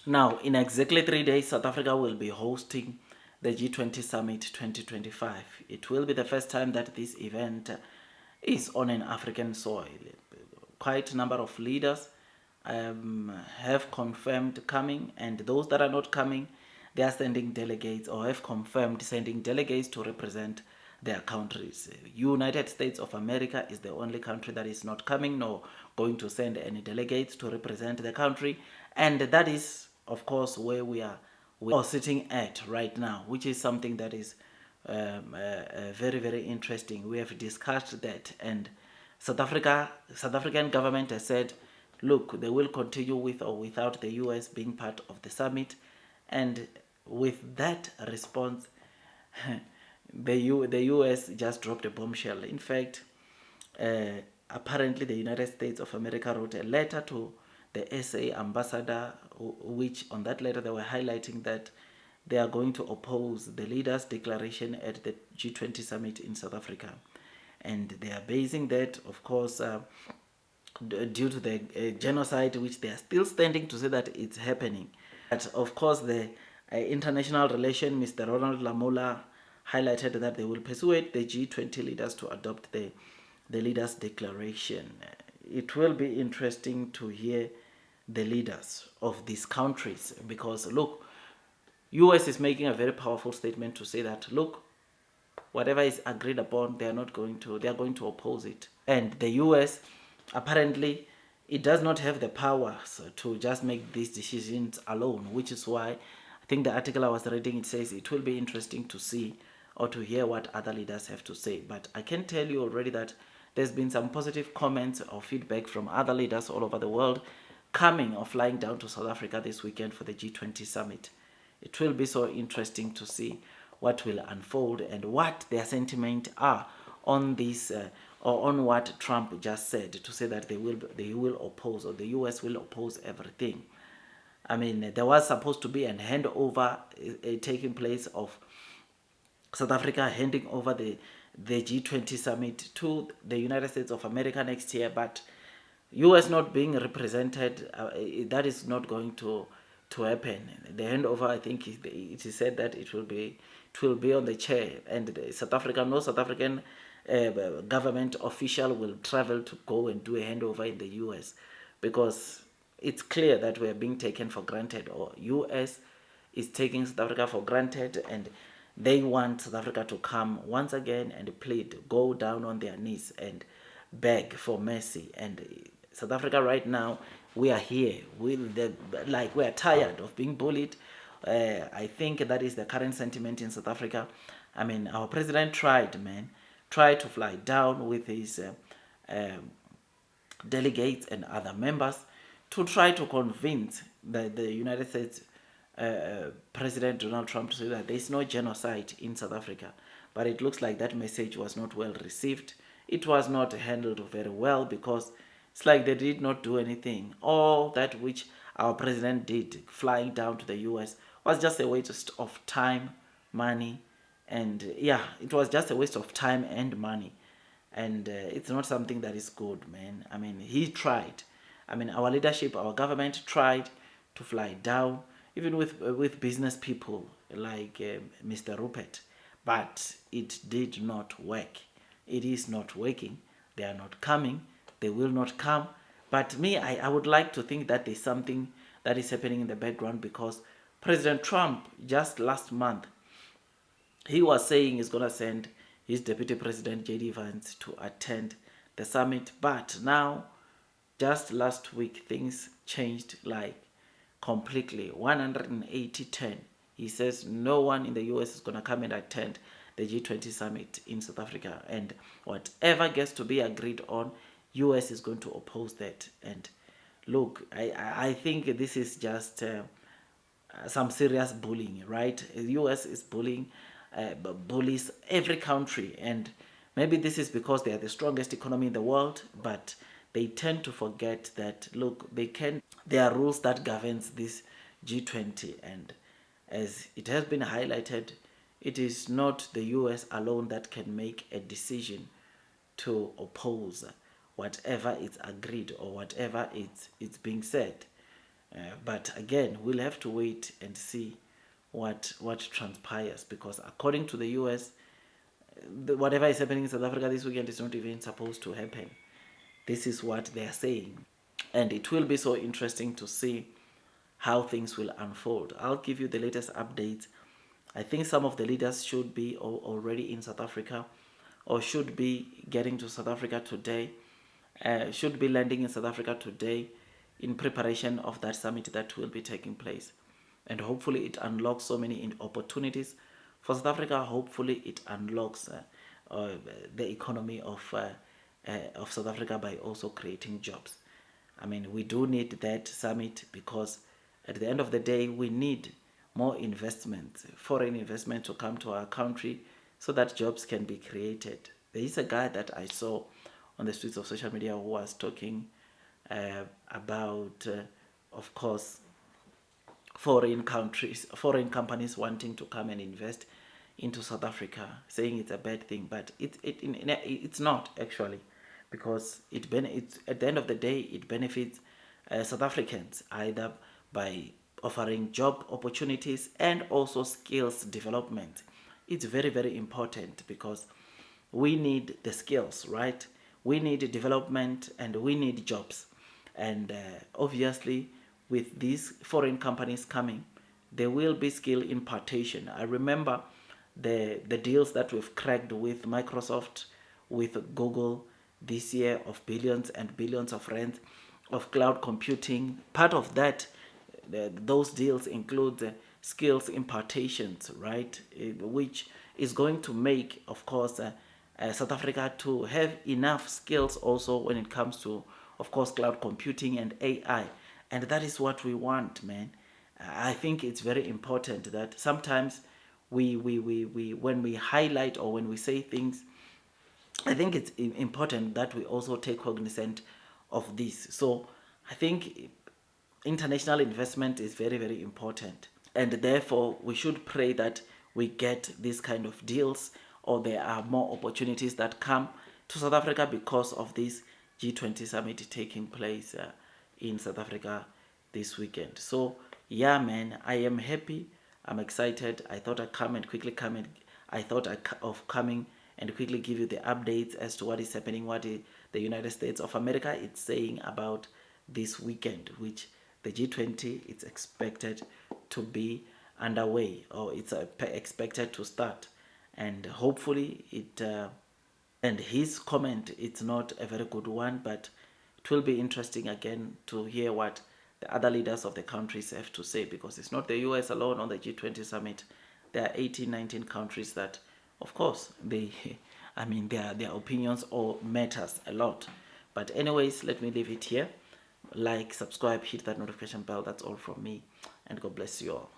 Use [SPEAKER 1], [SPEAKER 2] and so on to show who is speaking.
[SPEAKER 1] Now, in exactly 3 days, South Africa will be hosting the G20 Summit 2025. It will be the first time that this event is on an African soil. Quite a number of leaders have confirmed coming, and those that are not coming, they are sending delegates or have confirmed sending delegates to represent their countries. United States of America is the only country that is not coming nor going to send any delegates to represent the country, and that is, of course, where we are sitting at right now, which is something that is very, very interesting. We have discussed that, and South African government has said, look, they will continue with or without the US being part of the summit. And with that response, the US just dropped a bombshell. In fact, apparently the United States of America wrote a letter to the SA ambassador, which on that letter they were highlighting that they are going to oppose the Leaders Declaration at the G20 summit in South Africa. And they are basing that, of course, due to the genocide, which they are still standing to say that it's happening. But of course, the international relation, Mr. Ronald Lamola, highlighted that they will persuade the G20 leaders to adopt the Leaders Declaration. It will be interesting to hear the leaders of these countries, because look, US is making a very powerful statement to say that, look, whatever is agreed upon, they are going to oppose it. And the US, apparently, it does not have the powers to just make these decisions alone, which is why I think the article I was reading, it says it will be interesting to see or to hear what other leaders have to say. But I can tell you already that there's been some positive comments or feedback from other leaders all over the world coming or flying down to South Africa this weekend for the G20 summit. It will be so interesting to see what will unfold and what their sentiment are on this or on what Trump just said, to say that they will oppose, or the US will oppose everything. I mean, there was supposed to be a handover taking place of South Africa handing over the G20 summit to the United States of America next year, but US not being represented, that is not going to happen. The handover, I think, it is said that it will be on the chair, and no South African government official will travel to go and do a handover in the US, because it's clear that we are being taken for granted, or US is taking South Africa for granted, and they want South Africa to come once again and plead, go down on their knees and beg for mercy. And South Africa right now, we are here with we are tired of being bullied. I think that is the current sentiment in South Africa. I mean, our president tried to fly down with his delegates and other members to try to convince the United States President Donald Trump to say that there is no genocide in South Africa. But it looks like that message was not well received. It was not handled very well, because it's like they did not do anything. All that which our president did, flying down to the US, was just a waste of time, money, and it was just a waste of time and money. And it's not something that is good, man. I mean, he tried. I mean, our leadership, our government tried to fly down, even with business people like Mr. Rupert, but it did not work. It is not working. They are not coming. They will not come. But me, I would like to think that there's something that is happening in the background, because President Trump, just last month, he was saying he's going to send his Deputy President J.D. Vance to attend the summit. But now, just last week, things changed completely, 180-10. He says no one in the US is going to come and attend the G20 summit in South Africa, and whatever gets to be agreed on, US is going to oppose that. And look, I think this is just some serious bullying, right? The US is bullies every country, and maybe this is because they are the strongest economy in the world, but they tend to forget that, look, there are rules that governs this G20, and as it has been highlighted, it is not the US alone that can make a decision to oppose whatever is agreed or whatever it's being said. But again, we'll have to wait and see what transpires, because according to the US, whatever is happening in South Africa this weekend is not even supposed to happen. This is what they are saying. And it will be so interesting to see how things will unfold. I'll give you the latest updates. I think some of the leaders should be already in South Africa, or should be getting to South Africa today, should be landing in South Africa today in preparation of that summit that will be taking place. And hopefully it unlocks so many opportunities for South Africa. Hopefully it unlocks the economy of South Africa by also creating jobs. I mean, we do need that summit, because at the end of the day, we need more investment, foreign investment, to come to our country so that jobs can be created. There is a guy that I saw on the streets of social media who was talking about, of course, foreign companies wanting to come and invest into South Africa, saying it's a bad thing, but it's not actually, because it's at the end of the day, it benefits South Africans, either by offering job opportunities and also skills development. It's very, very important, because we need the skills, right? We need development and we need jobs. And obviously, with these foreign companies coming, there will be skill impartation. I remember the deals that we've cracked with Microsoft, with Google this year, of billions and billions of rands of cloud computing. Part of that, those deals include skills impartations, right? Which is going to make, of course, South Africa to have enough skills also when it comes to, of course, cloud computing and AI. And that is what we want, man. I think it's very important that sometimes we when we highlight or when we say things, I think it's important that we also take cognizance of this. So I think international investment is very, very important. And therefore, we should pray that we get these kind of deals, or there are more opportunities that come to South Africa because of this G20 summit taking place in South Africa this weekend. So, yeah, man, I am happy. I'm excited. I thought I'd of coming and quickly give you the updates as to what is happening, the United States of America is saying about this weekend, which the G20 is expected to be underway, or it's expected to start. And hopefully and his comment, it's not a very good one, but it will be interesting again to hear what the other leaders of the countries have to say, because it's not the US alone on the G20 summit. There are 18, 19 countries that, of course, their opinions all matters a lot. But anyways, let me leave it here. Like, subscribe, hit that notification bell. That's all from me, and God bless you all.